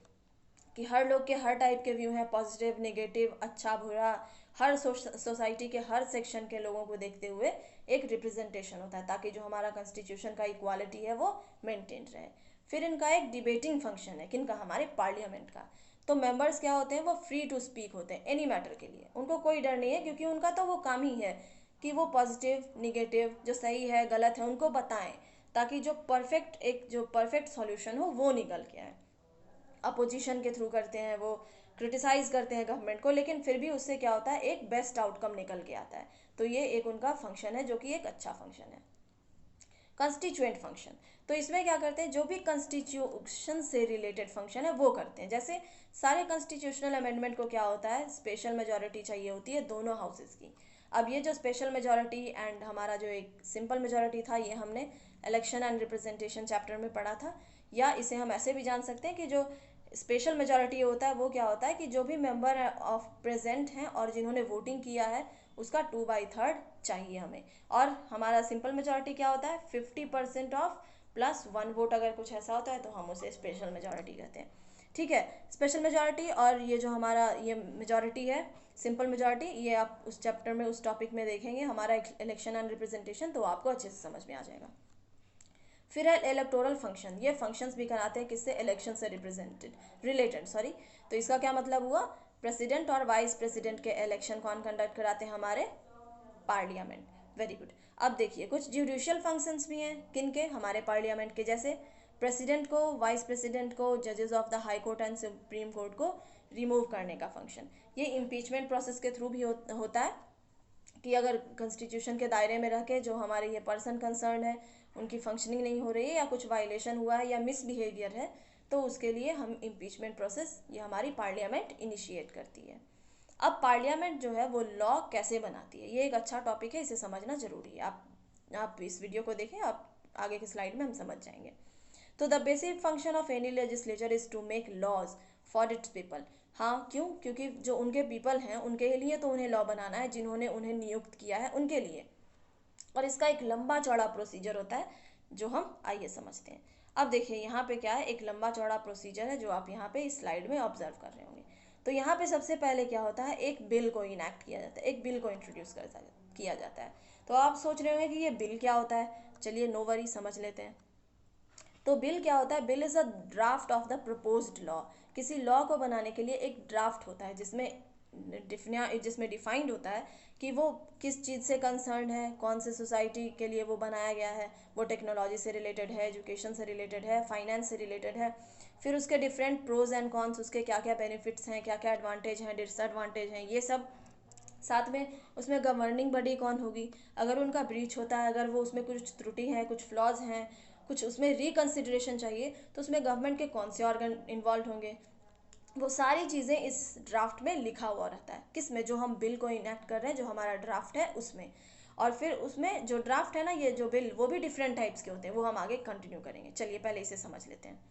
कि हर लोग के हर टाइप के व्यू हैं, पॉजिटिव, नेगेटिव, अच्छा बुरा, हर सोसाइटी के हर सेक्शन के लोगों को देखते हुए एक रिप्रेजेंटेशन होता है, ताकि जो हमारा कॉन्स्टिट्यूशन का इक्वालिटी है वो मेंटेन रहे। फिर इनका एक डिबेटिंग फंक्शन है, किनका, हमारे पार्लियामेंट का। तो मेंबर्स क्या होते हैं, वो फ्री टू स्पीक होते हैं एनी मैटर के लिए, उनको कोई डर नहीं है, क्योंकि उनका तो वो काम ही है कि वो पॉजिटिव, निगेटिव, जो सही है गलत है उनको बताएं, ताकि जो परफेक्ट सॉल्यूशन हो वो निकल के आए। अपोजिशन के थ्रू करते हैं, वो क्रिटिसाइज करते हैं गवर्नमेंट को, लेकिन फिर भी उससे क्या होता है, एक बेस्ट आउटकम निकल के आता है। तो ये एक उनका फंक्शन है जो कि एक अच्छा फंक्शन है। कंस्टिट्यूएंट फंक्शन, तो इसमें क्या करते हैं, जो भी कंस्टिट्यूशन से रिलेटेड फंक्शन है वो करते हैं। जैसे सारे कॉन्स्टिट्यूशनल अमेंडमेंट को क्या होता है, स्पेशल मेजोरिटी चाहिए होती है दोनों हाउसेस की। अब ये जो स्पेशल मेजोरिटी एंड हमारा जो एक सिंपल मेजोरिटी था, ये हमने इलेक्शन एंड रिप्रेजेंटेशन चैप्टर में पढ़ा था। या इसे हम ऐसे भी जान सकते हैं कि जो स्पेशल मेजोरिटी होता है वो क्या होता है कि जो भी मेंबर ऑफ प्रेजेंट हैं और जिन्होंने वोटिंग किया है उसका 2/3 चाहिए हमें। और हमारा सिंपल मेजोरिटी क्या होता है, 50% ऑफ प्लस 1 वोट, अगर कुछ ऐसा होता है तो हम उसे स्पेशल मेजोरिटी कहते हैं। ठीक है, स्पेशल मेजोरिटी और ये जो हमारा ये मेजोरिटी है सिंपल मेजोरिटी, ये आप उस चैप्टर में उस टॉपिक में देखेंगे हमारा इलेक्शन एंड रिप्रेजेंटेशन, तो आपको अच्छे से समझ में आ जाएगा। फिर है इलेक्टोरल फंक्शन, ये फंक्शंस भी कराते हैं किससे, इलेक्शन से रिलेटेड सॉरी। तो इसका क्या मतलब हुआ, प्रेसिडेंट और वाइस प्रेसिडेंट के इलेक्शन कौन कंडक्ट कराते हैं, हमारे पार्लियामेंट। Very good. अब देखिए कुछ जुडिशियल फंक्शंस भी हैं, किन के, हमारे पार्लियामेंट के, जैसे प्रेसिडेंट को, वाइस प्रेसिडेंट को, जजेस of the high court and supreme court को रिमूव करने का फंक्शन। ये इम्पीचमेंट प्रोसेस के थ्रू भी होता है, कि अगर कॉन्स्टिट्यूशन के दायरे में रह के जो हमारे ये पर्सन कंसर्न है उनकी फंक्शनिंग नहीं हो रही है, या कुछ वायलेशन हुआ है या मिसबिहेवियर है, तो उसके लिए हम इम्पीचमेंट प्रोसेस ये हमारी पार्लियामेंट इनिशिएट करती है। अब पार्लियामेंट जो है वो लॉ कैसे बनाती है, ये एक अच्छा टॉपिक है, इसे समझना जरूरी है। आप इस वीडियो को देखें, आप आगे के स्लाइड में हम समझ जाएंगे। तो the basic function of any legislature is to make laws for its people. हाँ, क्यों, क्योंकि जो उनके पीपल हैं उनके लिए तो उन्हें लॉ बनाना है, जिन्होंने उन्हें नियुक्त किया है उनके लिए। और इसका एक लंबा चौड़ा प्रोसीजर होता है जो हम आइए समझते हैं। अब देखिए यहाँ पे क्या है, एक लंबा चौड़ा प्रोसीजर है जो आप यहाँ पे इस स्लाइड में ऑब्जर्व कर रहे होंगे। तो यहाँ पे सबसे पहले क्या होता है, एक बिल को इनैक्ट किया जाता है, एक बिल को इंट्रोड्यूस किया जाता है। तो आप सोच रहे होंगे कि ये बिल क्या होता है, चलिए नो वरी समझ लेते हैं। तो बिल क्या होता है, bill is a draft of the proposed law. किसी लॉ को बनाने के लिए एक ड्राफ्ट होता है जिसमें डिफाइंड होता है कि वो किस चीज़ से कंसर्न है, कौन से सोसाइटी के लिए वो बनाया गया है, वो टेक्नोलॉजी से रिलेटेड है, एजुकेशन से रिलेटेड है, फाइनेंस से रिलेटेड है। फिर उसके डिफरेंट प्रोज एंड कॉन्स, उसके क्या क्या बेनिफिट्स हैं, क्या क्या एडवांटेज हैं, डिसएडवांटेज हैं, ये सब। साथ में उसमें गवर्निंग बॉडी कौन होगी, अगर उनका ब्रीच होता है, अगर वो उसमें कुछ त्रुटि हैं, कुछ फ्लॉज हैं, कुछ उसमें रिकन्सिडरेशन चाहिए, तो उसमें गवर्नमेंट के कौन से ऑर्गन इन्वॉल्व होंगे, वो सारी चीज़ें इस ड्राफ्ट में लिखा हुआ रहता है। किस में, जो हम बिल को इनेक्ट कर रहे हैं, जो हमारा ड्राफ्ट है उसमें। और फिर उसमें जो ड्राफ्ट है ना, ये जो बिल, वो भी डिफरेंट टाइप्स के होते हैं, वो हम आगे कंटिन्यू करेंगे। चलिए पहले इसे समझ लेते हैं।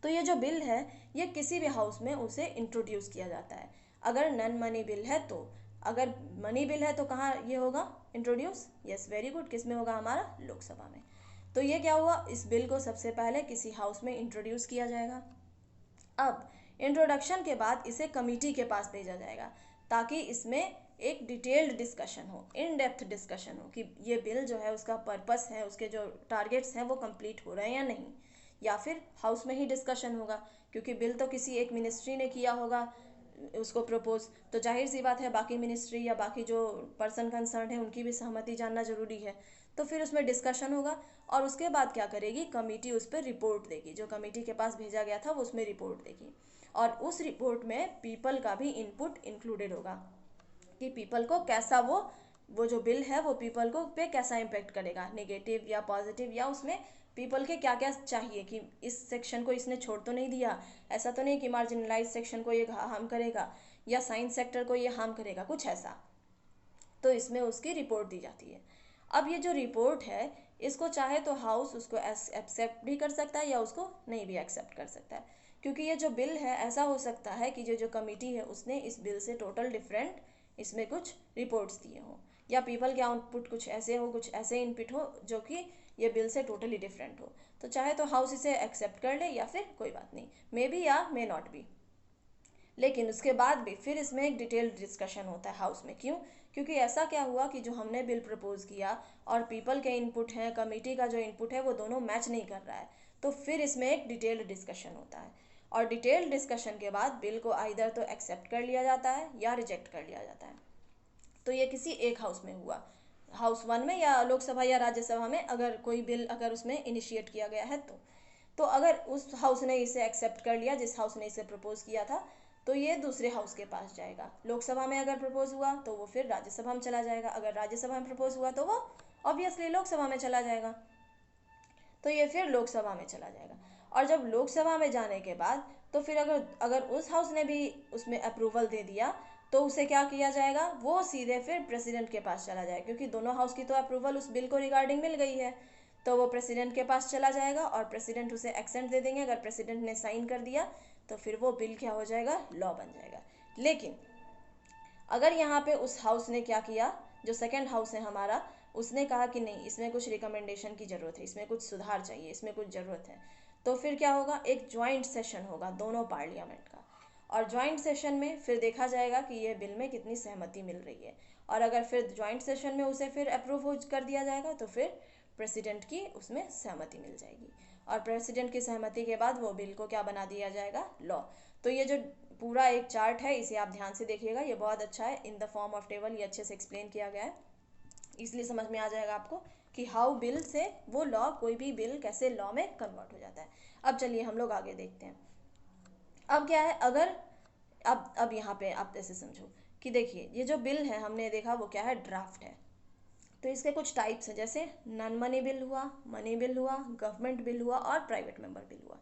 तो ये जो बिल है, ये किसी भी हाउस में उसे इंट्रोड्यूस किया जाता है। अगर नन मनी बिल है तो, अगर मनी बिल है तो कहाँ ये होगा इंट्रोड्यूस, यस वेरी गुड, किस में होगा, हमारा लोकसभा में। तो ये क्या हुआ, इस बिल को सबसे पहले किसी हाउस में इंट्रोड्यूस किया जाएगा। अब इंट्रोडक्शन के बाद इसे कमेटी के पास भेजा जाएगा, ताकि इसमें एक डिटेल्ड डिस्कशन हो, इन डेप्थ डिस्कशन हो, कि ये बिल जो है उसका पर्पस है, उसके जो टारगेट्स हैं वो कंप्लीट हो रहे हैं या नहीं। या फिर हाउस में ही डिस्कशन होगा, क्योंकि बिल तो किसी एक मिनिस्ट्री ने किया होगा उसको प्रपोज, तो जाहिर सी बात है बाकी मिनिस्ट्री या बाकी जो पर्सन कंसर्न है उनकी भी सहमति जानना जरूरी है। तो फिर उसमें डिस्कशन होगा, और उसके बाद क्या करेगी, कमेटी उस पर रिपोर्ट देगी, जो कमेटी के पास भेजा गया था वो उसमें रिपोर्ट देगी। और उस रिपोर्ट में पीपल का भी इनपुट इंक्लूडेड होगा, कि पीपल को कैसा वो जो बिल है वो पीपल को पे कैसा इम्पेक्ट करेगा, नेगेटिव या पॉजिटिव, या उसमें पीपल के क्या क्या चाहिए, कि इस सेक्शन को इसने छोड़ तो नहीं दिया, ऐसा तो नहीं कि मार्जिनलाइज सेक्शन को ये हार्म करेगा, या साइंस सेक्टर को ये हार्म करेगा, कुछ ऐसा। तो इसमें उसकी रिपोर्ट दी जाती है। अब ये जो रिपोर्ट है, इसको चाहे तो हाउस उसको एक्सेप्ट भी कर सकता है या उसको नहीं भी एक्सेप्ट कर सकता है, क्योंकि ये जो बिल है, ऐसा हो सकता है कि जो कमेटी है उसने इस बिल से टोटल डिफरेंट इसमें कुछ रिपोर्ट्स दिए हों, या पीपल के आउटपुट कुछ ऐसे हो, कुछ ऐसे इनपुट हो जो कि ये बिल से टोटली डिफरेंट हो। तो चाहे तो हाउस इसे एक्सेप्ट कर ले, या फिर कोई बात नहीं, मे बी या मे नॉट बी। लेकिन उसके बाद भी फिर इसमें एक डिटेल्ड डिस्कशन होता है हाउस में। क्यों? क्योंकि ऐसा क्या हुआ कि जो हमने बिल प्रपोज किया और पीपल के इनपुट हैं, कमेटी का जो इनपुट है, वो दोनों मैच नहीं कर रहा है, तो फिर इसमें एक डिटेल्ड डिस्कशन होता है। और डिटेल्ड डिस्कशन के बाद बिल को आइदर तो एक्सेप्ट कर लिया जाता है या रिजेक्ट कर लिया जाता है। तो ये किसी एक हाउस में हुआ, हाउस 1 में या लोकसभा या राज्यसभा में, अगर कोई बिल अगर उसमें इनिशिएट किया गया है तो अगर उस हाउस ने इसे एक्सेप्ट कर लिया, जिस हाउस ने इसे प्रपोज किया था, तो ये दूसरे हाउस के पास जाएगा। लोकसभा में अगर प्रपोज हुआ तो वो फिर राज्यसभा में चला जाएगा, अगर राज्यसभा में प्रपोज हुआ तो वो ऑब्वियसली लोकसभा में चला जाएगा, तो ये फिर लोकसभा में चला जाएगा। और जब लोकसभा में जाने के बाद तो फिर अगर उस हाउस ने भी उसमें अप्रूवल दे दिया तो उसे क्या किया जाएगा, वो सीधे फिर प्रेसिडेंट के पास चला जाएगा, क्योंकि दोनों हाउस की तो अप्रूवल उस बिल को रिगार्डिंग मिल गई है। तो वो प्रेसिडेंट के पास चला जाएगा और प्रेसिडेंट उसे एक्सेंट दे देंगे। अगर प्रेसिडेंट ने साइन कर दिया तो फिर वो बिल क्या हो जाएगा, लॉ बन जाएगा। लेकिन अगर यहाँ पे उस हाउस ने क्या किया, जो सेकंड हाउस है हमारा, उसने कहा कि नहीं, इसमें कुछ रिकमेंडेशन की ज़रूरत है, इसमें कुछ सुधार चाहिए, इसमें कुछ ज़रूरत है, तो फिर क्या होगा, एक ज्वाइंट सेशन होगा दोनों पार्लियामेंट का। और ज्वाइंट सेशन में फिर देखा जाएगा कि ये बिल में कितनी सहमति मिल रही है। और अगर फिर ज्वाइंट सेशन में उसे फिर अप्रूव कर दिया जाएगा तो फिर प्रेसिडेंट की उसमें सहमति मिल जाएगी। और प्रेसिडेंट की सहमति के बाद वो बिल को क्या बना दिया जाएगा, लॉ। तो ये जो पूरा एक चार्ट है, इसे आप ध्यान से देखिएगा, ये बहुत अच्छा है, in the form of table, ये अच्छे से एक्सप्लेन किया गया है, इसलिए समझ में आ जाएगा आपको कि हाउ बिल से वो लॉ, कोई भी बिल कैसे लॉ में कन्वर्ट हो जाता है। अब चलिए हम लोग आगे देखते हैं। अब क्या है, अगर अब यहाँ पे आप ऐसे समझो कि देखिए, ये जो बिल है हमने देखा वो क्या है, ड्राफ्ट है। तो इसके कुछ टाइप्स हैं, जैसे नॉन मनी बिल हुआ, मनी बिल हुआ, गवर्नमेंट बिल हुआ और प्राइवेट मेंबर बिल हुआ।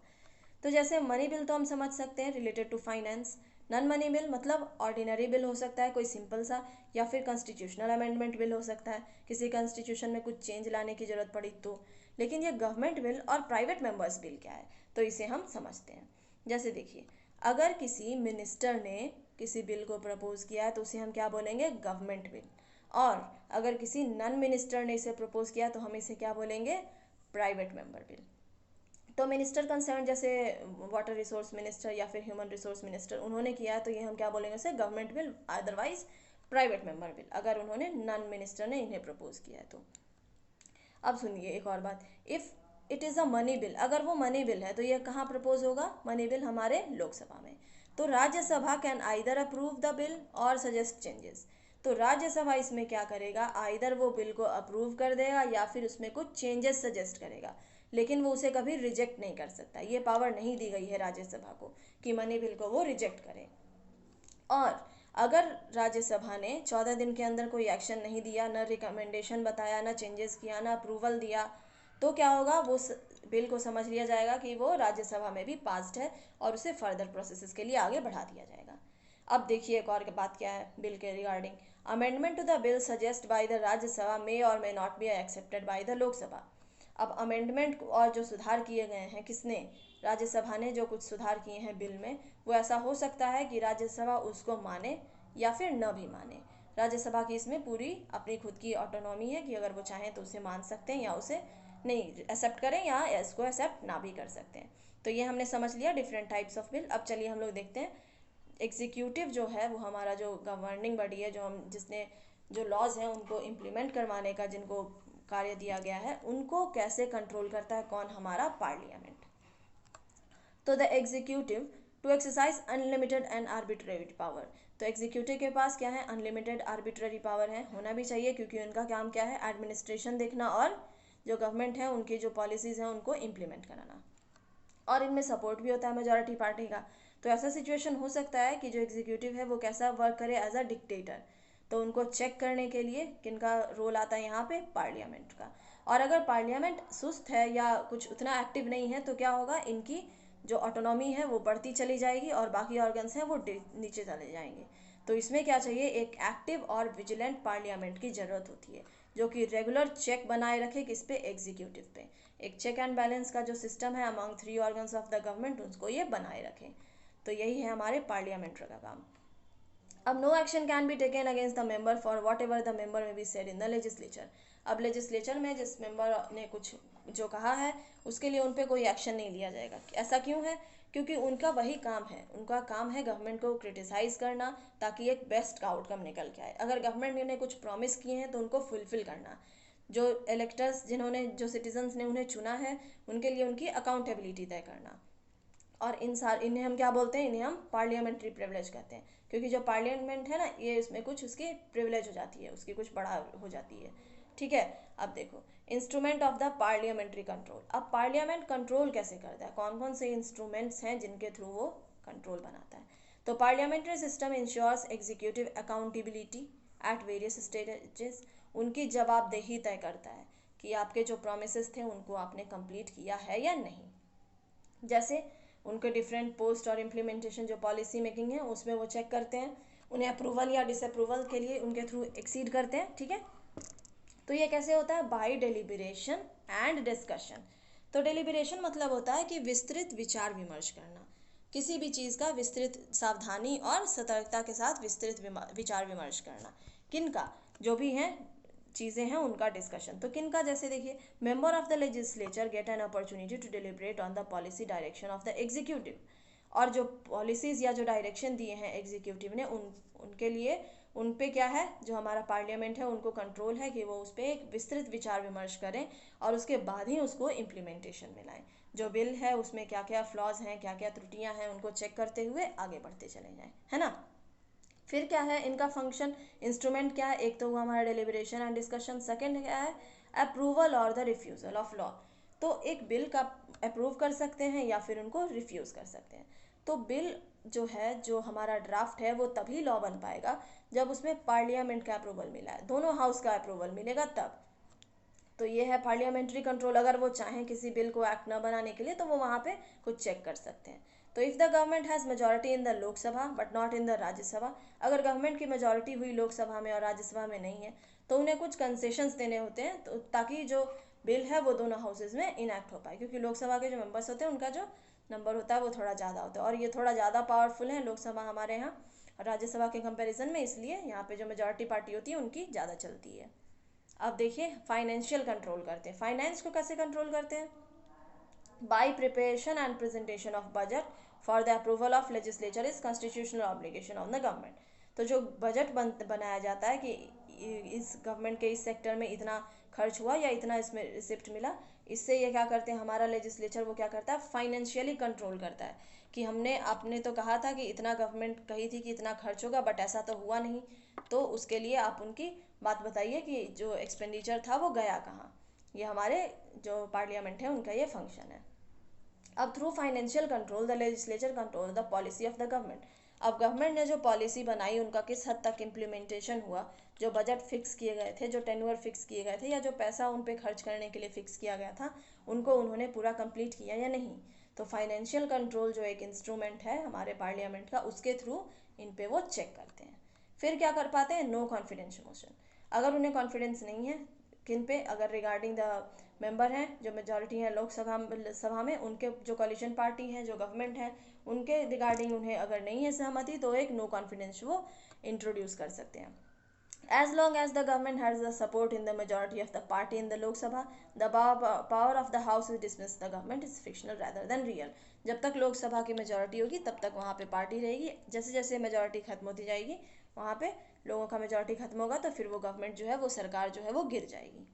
तो जैसे मनी बिल तो हम समझ सकते हैं related to finance. Non money bill मतलब ऑर्डिनरी बिल हो सकता है कोई सिंपल सा, या फिर कॉन्स्टिट्यूशनल अमेंडमेंट बिल हो सकता है, किसी कॉन्स्टिट्यूशन में कुछ चेंज लाने की ज़रूरत पड़ी तो। लेकिन ये गवर्नमेंट बिल और प्राइवेट मेंबर्स बिल क्या है, तो इसे हम समझते हैं। जैसे देखिए, अगर किसी मिनिस्टर ने किसी बिल को प्रपोज किया है तो उसे हम क्या बोलेंगे, गवर्नमेंट बिल। और अगर किसी नॉन मिनिस्टर ने इसे प्रपोज किया तो हम इसे क्या बोलेंगे, प्राइवेट मेंबर बिल। तो मिनिस्टर कंसर्न, जैसे वाटर रिसोर्स मिनिस्टर या फिर ह्यूमन रिसोर्स मिनिस्टर, उन्होंने किया तो ये हम क्या बोलेंगे उसे, government bill, otherwise private member bill, अगर उन्होंने नॉन मिनिस्टर ने इन्हें प्रपोज किया है तो। अब सुनिए एक और बात, if it is a money bill, अगर वो मनी बिल है तो ये कहाँ प्रपोज होगा, मनी बिल हमारे लोकसभा में। तो Rajya Sabha can either approve the bill और सजेस्ट चेंजेस। तो राज्यसभा इसमें क्या करेगा, आइदर वो बिल को अप्रूव कर देगा या फिर उसमें कुछ चेंजेस सजेस्ट करेगा, लेकिन वो उसे कभी रिजेक्ट नहीं कर सकता। ये पावर नहीं दी गई है राज्यसभा को कि मनी बिल को वो रिजेक्ट करे। और अगर राज्यसभा ने 14 दिन के अंदर कोई एक्शन नहीं दिया, न रिकमेंडेशन बताया, न चेंजेस किया, न अप्रूवल दिया, तो क्या होगा, वो बिल को समझ लिया जाएगा कि वो राज्यसभा में भी पास्ड है और उसे फर्दर प्रोसेसेस के लिए आगे बढ़ा दिया जाएगा। अब देखिए एक और बात क्या है बिल के regarding, amendment to the bill suggest by the Rajya Sabha may or may not be accepted by the Lok Sabha. अब अमेंडमेंट और जो सुधार किए गए हैं, किसने, राज्यसभा ने जो कुछ सुधार किए हैं बिल में, वो ऐसा हो सकता है कि राज्यसभा उसको माने या फिर न भी माने। राज्यसभा की इसमें पूरी अपनी खुद की ऑटोनॉमी है कि अगर वो चाहें तो उसे मान सकते हैं या उसे नहीं एक्सेप्ट करें या इसको एक्सेप्ट ना भी कर सकते हैं। तो ये हमने समझ लिया डिफरेंट टाइप्स ऑफ बिल। अब चलिए हम लोग देखते हैं एग्जीक्यूटिव जो है वो हमारा जो गवर्निंग बॉडी है, जो हम जिसने जो लॉज हैं उनको इम्प्लीमेंट करवाने का जिनको कार्य दिया गया है, उनको कैसे कंट्रोल करता है, कौन, हमारा पार्लियामेंट। तो the executive to exercise unlimited and arbitrary power. तो एग्जीक्यूटिव के पास क्या है, अनलिमिटेड आर्बिट्रेरी पावर है, होना भी चाहिए, क्योंकि उनका काम क्या है, एडमिनिस्ट्रेशन देखना और जो गवर्नमेंट है उनकी जो पॉलिसीज़ हैं उनको इम्प्लीमेंट कराना। और इनमें सपोर्ट भी होता है मेजॉरिटी पार्टी का। तो ऐसा सिचुएशन हो सकता है कि जो एग्जीक्यूटिव है वो कैसा वर्क करे, एज अ डिक्टेटर। तो उनको चेक करने के लिए किनका रोल आता है यहाँ पे, पार्लियामेंट का। और अगर पार्लियामेंट सुस्त है या कुछ उतना एक्टिव नहीं है तो क्या होगा, इनकी जो ऑटोनॉमी है वो बढ़ती चली जाएगी और बाकी ऑर्गन्स हैं वो नीचे चले जाएंगे। तो इसमें क्या चाहिए, एक एक्टिव और विजिलेंट पार्लियामेंट की ज़रूरत होती है, जो कि रेगुलर चेक बनाए रखे किस पे, एग्जीक्यूटिव पे। एक चेक एंड बैलेंस का जो सिस्टम है among 3 organs of the government, उसको ये बनाए रखें। तो यही है हमारे पार्लियामेंट का काम। अब no action can be taken against the member for whatever the member may be said in the legislature. अब लेजिस्लेचर में जिस मेंबर ने कुछ जो कहा है उसके लिए उन पर कोई एक्शन नहीं लिया जाएगा। ऐसा क्यों है, क्योंकि उनका वही काम है, उनका काम है गवर्नमेंट को क्रिटिसाइज़ करना ताकि एक बेस्ट आउटकम निकल के आए। अगर गवर्नमेंट ने कुछ प्रॉमिस किए हैं तो उनको फुलफिल करना। जो इलेक्टर्स जिन्होंने जो सिटीजन्स ने उन्हें चुना है उनके लिए उनकी अकाउंटेबिलिटी तय करना। और इन्हें हम क्या बोलते हैं, इन्हें हम पार्लियामेंट्री प्रिविलेज कहते हैं, क्योंकि जो पार्लियामेंट है ना ये इसमें कुछ उसकी प्रिविलेज हो जाती है, उसकी कुछ बड़ा हो जाती है। ठीक है, अब देखो instrument of the parliamentary control. अब पार्लियामेंट कंट्रोल कैसे करता है, कौन कौन से इंस्ट्रूमेंट्स हैं जिनके थ्रू वो कंट्रोल बनाता है। तो parliamentary system ensures executive accountability at various stages. उनकी जवाबदेही तय करता है कि आपके जो प्रोमिस थे उनको आपने कंप्लीट किया है या नहीं। जैसे उनके डिफरेंट पोस्ट और इम्प्लीमेंटेशन जो पॉलिसी मेकिंग है उसमें वो चेक करते हैं, उन्हें अप्रूवल या डिसअप्रूवल के लिए उनके थ्रू एक्सीड करते हैं। ठीक है, तो ये कैसे होता है, बाय डेलिब्रेशन एंड डिस्कशन। तो डेलिब्रेशन मतलब होता है कि विस्तृत विचार विमर्श करना, किसी भी चीज़ का विस्तृत सावधानी और सतर्कता के साथ विस्तृत विचार विमर्श करना। किनका, जो भी हैं चीज़ें हैं उनका डिस्कशन। तो किनका, जैसे देखिए member of the legislature get an opportunity to deliberate on the policy direction of the executive. और जो पॉलिसीज़ या जो डायरेक्शन दिए हैं एग्जीक्यूटिव ने उनके लिए उन पे क्या है, जो हमारा पार्लियामेंट है उनको कंट्रोल है कि वो उस पर एक विस्तृत विचार विमर्श करें और उसके बाद ही उसको इम्प्लीमेंटेशन में लाएं। जो बिल है उसमें क्या क्या फ्लॉज हैं, क्या क्या त्रुटियां हैं, उनको चेक करते हुए आगे बढ़ते चले जाएं, है ना। फिर क्या है इनका फंक्शन, इंस्ट्रूमेंट क्या है, एक तो हुआ हमारा डेलिब्रेशन एंड डिस्कशन, सेकंड क्या है अप्रूवल और द रिफ्यूज़ल ऑफ लॉ। तो एक बिल का अप्रूव कर सकते हैं या फिर उनको रिफ्यूज़ कर सकते हैं। तो बिल जो है, जो हमारा ड्राफ्ट है वो तभी लॉ बन पाएगा जब उसमें पार्लियामेंट का अप्रूवल मिला है, दोनों हाउस का अप्रूवल मिलेगा तब। तो ये है पार्लियामेंट्री कंट्रोल। अगर वो चाहें किसी बिल को एक्ट न बनाने के लिए तो वो वहाँ पे कुछ चेक कर सकते हैं। तो if the government has majority in the Lok Sabha but not in the Rajya Sabha, अगर गवर्नमेंट की मेजॉरिटी हुई लोकसभा में और राज्यसभा में नहीं है तो उन्हें कुछ कंसेशंस देने होते हैं, तो ताकि जो बिल है वो दोनों हाउसेज में इनैक्ट हो पाए, क्योंकि लोकसभा के जो मेंबर्स होते हैं उनका जो नंबर होता है वो थोड़ा ज़्यादा होता है और ये थोड़ा ज़्यादा पावरफुल है लोकसभा हमारे यहाँ राज्यसभा के कंपैरिजन में, इसलिए यहाँ पे जो मेजॉरिटी पार्टी होती है उनकी ज़्यादा चलती है। अब देखिए फाइनेंशियल कंट्रोल करते हैं, फाइनेंस को कैसे कंट्रोल करते हैं, by preparation and presentation of budget for the approval of legislature is constitutional obligation on the government. तो जो बजट बनाया जाता है कि इस गवर्नमेंट के इस सेक्टर में इतना खर्च हुआ या इतना इसमें रिसिप्ट मिला, इससे ये क्या करते हैं, हमारा लेजिस्लेचर वो क्या करता है फाइनेंशियली कंट्रोल करता है कि आपने तो कहा था कि इतना, गवर्नमेंट कही थी कि इतना खर्च होगा बट ऐसा तो हुआ नहीं, तो उसके लिए आप उनकी बात बताइए कि जो एक्सपेंडिचर था वो गया कहाँ। ये हमारे जो पार्लियामेंट है उनका ये फंक्शन है। अब through financial control the legislature control the policy of the government. अब गवर्नमेंट ने जो पॉलिसी बनाई उनका किस हद तक इम्प्लीमेंटेशन हुआ, जो बजट फिक्स किए गए थे, जो टेन्योर फिक्स किए गए थे या जो पैसा उन पे खर्च करने के लिए फिक्स किया गया था उनको उन्होंने पूरा कंप्लीट किया या नहीं। तो फाइनेंशियल कंट्रोल जो एक इंस्ट्रूमेंट है हमारे पार्लियामेंट का, उसके थ्रू इन पे वो चेक करते हैं। फिर क्या कर पाते हैं, नो कॉन्फिडेंस मोशन। अगर उन्हें कॉन्फिडेंस नहीं है किन पे, अगर रिगार्डिंग द मेंबर हैं जो मेजॉरिटी है लोकसभा में, उनके जो कोलिशन पार्टी है, जो गवर्नमेंट है, उनके रिगार्डिंग उन्हें अगर नहीं है सहमति तो एक नो कॉन्फिडेंस वो इंट्रोड्यूस कर सकते हैं। As long as the government has the support in the majority of the party in the Lok Sabha, the power of the House is dismissed. The government is fictional rather than real. जब तक लोकसभा की majority होगी तब तक वहाँ पे party रहेगी, जैसे जैसे मेजॉरिटी खत्म होती जाएगी वहाँ पे लोगों का मेजॉरिटी खत्म होगा तो फिर वो गवर्नमेंट जो है, वो सरकार जो है वो गिर जाएगी।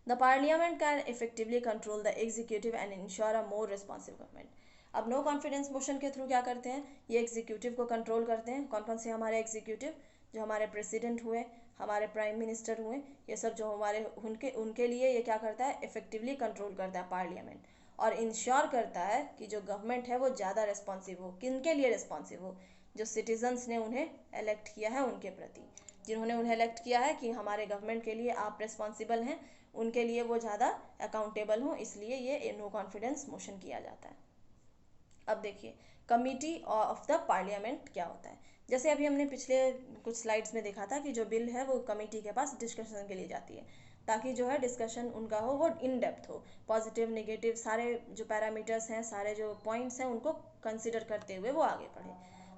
The parliament can effectively control the executive and ensure a more responsive government. अब नो कॉन्फिडेंस मोशन के थ्रू क्या करते हैं, ये एग्जीक्यूटिव को कंट्रोल करते हैं। कौन कौन से हमारे एग्जीक्यूटिव, जो हमारे प्रेसिडेंट हुए, हमारे प्राइम मिनिस्टर हुए, ये सब जो हमारे उनके लिए ये क्या करता है, इफेक्टिवली कंट्रोल करता है पार्लियामेंट और इंश्योर करता है कि जो गवर्नमेंट है वो ज़्यादा रिस्पॉन्सिव हो। किन के लिए रिस्पॉन्सिव हो, जो सिटीजन्स ने उन्हें इलेक्ट किया है उनके प्रति, जिन्होंने उन्हें इलेक्ट किया है कि हमारे गवर्नमेंट के लिए आप रिस्पॉन्सिबल हैं, उनके लिए वो ज़्यादा अकाउंटेबल हों, इसलिए ये नो कॉन्फिडेंस मोशन किया जाता है। अब देखिए कमिटी ऑफ द पार्लियामेंट क्या होता है। जैसे अभी हमने पिछले कुछ स्लाइड्स में देखा था कि जो बिल है वो कमिटी के पास डिस्कशन के लिए जाती है, ताकि जो है डिस्कशन उनका हो वो इन डेप्थ हो, पॉजिटिव नेगेटिव सारे जो पैरामीटर्स हैं, सारे जो पॉइंट्स हैं उनको कंसिडर करते हुए वो आगे बढ़े।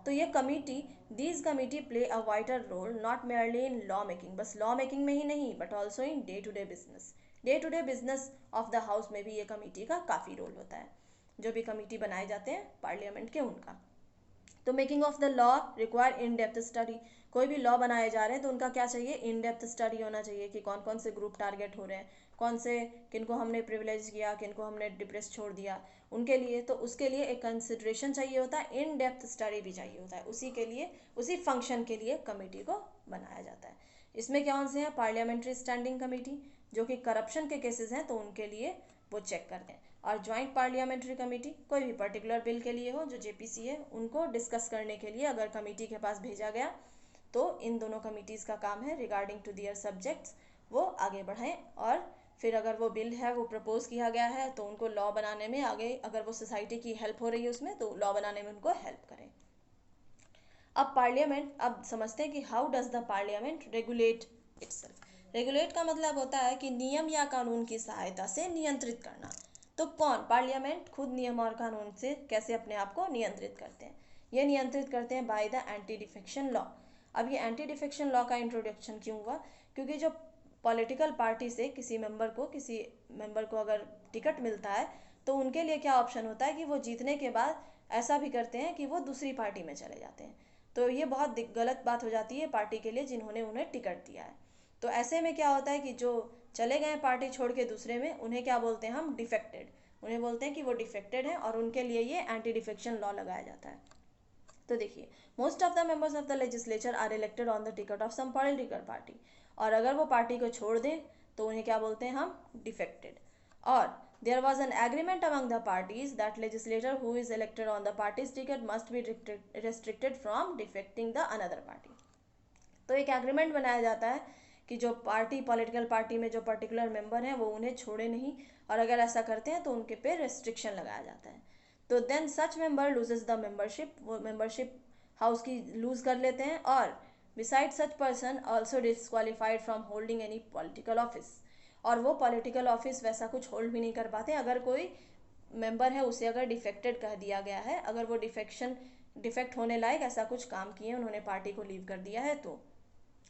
तो ये committee, these committee play a vital role not merely in law making, बस लॉ मेकिंग में ही नहीं but also in day to day business. Day to day business of the house में भी ये कमिटी का काफ़ी रोल होता है। जो भी कमेटी बनाए जाते हैं पार्लियामेंट के उनका। तो making of the law require in depth study, कोई भी लॉ बनाए जा रहे हैं तो उनका क्या चाहिए, इन डेप्थ स्टडी होना चाहिए कि कौन कौन से ग्रुप टारगेट हो रहे हैं, कौन से किनको हमने प्रिविलेज किया, किनको हमने डिप्रेस छोड़ दिया उनके लिए। तो उसके लिए एक कंसिडरेशन चाहिए होता है, इन डेप्थ स्टडी भी चाहिए होता है, उसी के लिए उसी फंक्शन के लिए कमेटी को बनाया जाता है। इसमें कौन से हैं, पार्लियामेंट्री स्टैंडिंग कमेटी जो कि करप्शन के केसेस हैं तो उनके लिए वो चेक करते हैं, और ज्वाइंट पार्लियामेंट्री कमेटी कोई भी पर्टिकुलर बिल के लिए हो जो जेपीसी है उनको डिस्कस करने के लिए अगर कमेटी के पास भेजा गया तो इन दोनों कमिटीज़ का काम है रिगार्डिंग टू दियर सब्जेक्ट्स वो आगे बढ़ाएं, और फिर अगर वो बिल है वो प्रपोज किया गया है तो उनको लॉ बनाने में आगे, अगर वो सोसाइटी की हेल्प हो रही है उसमें तो लॉ बनाने में उनको हेल्प करें। अब पार्लियामेंट, अब समझते हैं कि how does the parliament regulate itself. Regulate का मतलब होता है कि नियम या कानून की सहायता से नियंत्रित करना। तो कौन, पार्लियामेंट खुद नियम और कानून से कैसे अपने आप को नियंत्रित करते हैं, ये नियंत्रित करते हैं by the anti defection law. अब ये एंटी डिफेक्शन लॉ का इंट्रोडक्शन क्यों हुआ, क्योंकि जो पॉलिटिकल पार्टी से किसी मेंबर को अगर टिकट मिलता है तो उनके लिए क्या ऑप्शन होता है कि वो जीतने के बाद ऐसा भी करते हैं कि वो दूसरी पार्टी में चले जाते हैं। तो ये बहुत गलत बात हो जाती है पार्टी के लिए जिन्होंने उन्हें टिकट दिया है। तो ऐसे में क्या होता है कि जो चले गए पार्टी छोड़ के दूसरे में, उन्हें क्या बोलते हैं हम, डिफेक्टेड। उन्हें बोलते हैं कि वो डिफेक्टेड हैं और उनके लिए ये एंटी डिफेक्शन लॉ लगाया जाता है। तो देखिए, most of the members of the legislature are elected on the ticket of some political party, और अगर वो पार्टी को छोड़ दें तो उन्हें क्या बोलते हैं हम, डिफेक्टेड। और there was an agreement among the parties that legislator who is elected on the party's ticket must be restricted from defecting the another party। तो एक एग्रीमेंट बनाया जाता है कि जो पॉलिटिकल पार्टी में जो पर्टिकुलर मेंबर हैं वो उन्हें छोड़े नहीं, और अगर ऐसा करते हैं तो उनके पे रेस्ट्रिक्शन लगाया जाता है। तो then such member loses the membership, वो मेंबरशिप हाउस की लूज कर लेते हैं, और beside such person also disqualified from holding any political office, और वो पॉलिटिकल ऑफिस वैसा कुछ होल्ड भी नहीं कर पाते अगर कोई मेंबर है उसे अगर डिफेक्टेड कह दिया गया है, अगर वो डिफेक्ट होने लायक ऐसा कुछ काम किए, उन्होंने पार्टी को लीव कर दिया है तो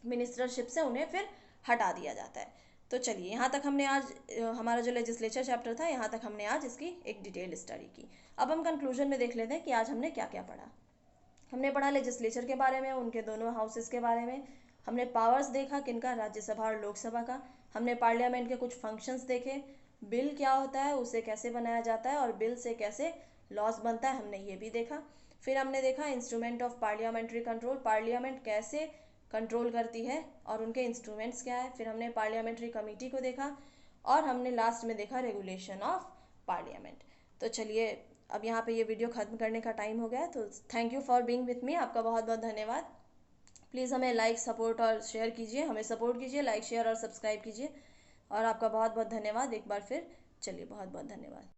मिनिस्टरशिप से उन्हें फिर हटा दिया जाता है। तो चलिए, यहाँ तक हमने आज हमारा जो लेजिस्लेचर चैप्टर था यहाँ तक हमने आज इसकी एक डिटेल स्टडी की। अब हम कंक्लूजन में देख लेते हैं कि आज हमने क्या क्या पढ़ा। हमने पढ़ा लेजिस्लेचर के बारे में, उनके दोनों हाउसेस के बारे में, हमने पावर्स देखा किनका, राज्यसभा और लोकसभा का, हमने पार्लियामेंट के कुछ फंक्शंस देखे, बिल क्या होता है, उसे कैसे बनाया जाता है और बिल से कैसे लॉज बनता है, हमने ये भी देखा। फिर हमने देखा instrument of parliamentary control, parliament कैसे कंट्रोल करती है और उनके इंस्ट्रूमेंट्स क्या है। फिर हमने पार्लियामेंट्री कमेटी को देखा, और हमने लास्ट में देखा रेगुलेशन ऑफ पार्लियामेंट। तो चलिए, अब यहाँ पे ये वीडियो ख़त्म करने का टाइम हो गया, तो thank you for being with me, आपका बहुत बहुत धन्यवाद। प्लीज़ हमें लाइक, सपोर्ट और शेयर कीजिए, हमें सपोर्ट कीजिए, लाइक शेयर और सब्सक्राइब कीजिए, और आपका बहुत बहुत धन्यवाद एक बार फिर। चलिए, बहुत बहुत धन्यवाद।